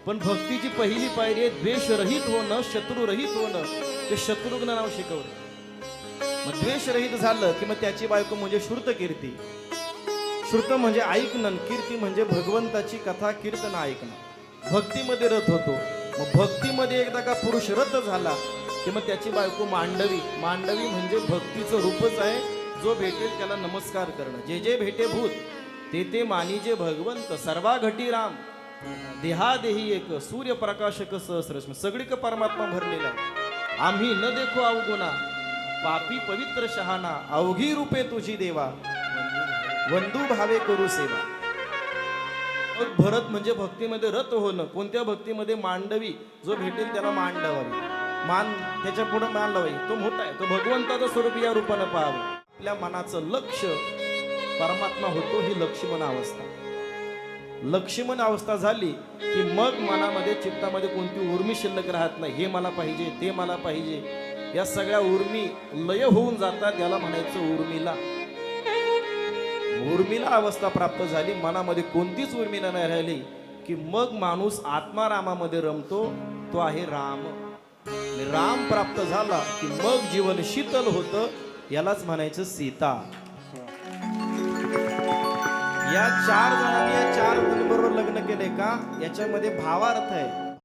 पण भक्तीची पहिली पायरी आहे द्वेषरहित होणं, शत्रुरहित होणं. ते शत्रुघ्न नाव शिकवलं. मग द्वेषरहित झालं की मग त्याची बायको म्हणजे श्रुत कीर्ती. श्रुत म्हणजे ऐकणं, कीर्ती म्हणजे भगवंताची कथा कीर्तन ऐकणं. भक्तीमध्ये रत होतो. मग भक्तीमध्ये एकदा का पुरुष रत झाला की मग त्याची बायको मांडवी. मांडवी म्हणजे भक्तीचं रूपच आहे. जो भेटेल त्याला नमस्कार करणं. जे जे भेटे भूत ते ते मानिजे भगवंत. सर्वा घटी राम देहादेही एक सूर्यप्रकाशक सहस्रश्म. सगळीक परमात्मा भरलेला आहे. आम्ही न देखो अवगुणा पापी पवित्र शहाणा. अवघी रूपे तुझी देवा वंदू भावे करू सेवा. मग भरत म्हणजे भक्तीमध्ये रत होणं. कोणत्या भक्तीमध्ये? मांडवी. जो भेटेल त्याला मान लावावी. मान त्याच्या पुढे मान लावावी. तो मोठा आहे. तो भगवंताचं स्वरूप या रूपानं पाहावं. आपल्या मनाचं लक्ष परमात्मा होतो. ही लक्ष्मण अवस्था. लक्ष्मण अवस्था झाली की मग मनामध्ये चित्तामध्ये कोणती उर्मी शिल्लक राहत नाही. हे मला पाहिजे, ते मला पाहिजे. या सगळ्या उर्मी लय होऊन जातात. याला म्हणायचं उर्मिला. उर्मिला अवस्था प्राप्त झाली. मनामध्ये कोणतीच उर्मिला नाही राहिली की मग माणूस आत्मारामामध्ये रमतो. तो आहे राम. राम प्राप्त झाला की मग जीवन शीतल होतं. यालाच म्हणायचं सीता. या 4 जणांनी या 4 मुलींबरोबर लग्न केले का? याच्यामध्ये भावार्थ आहे.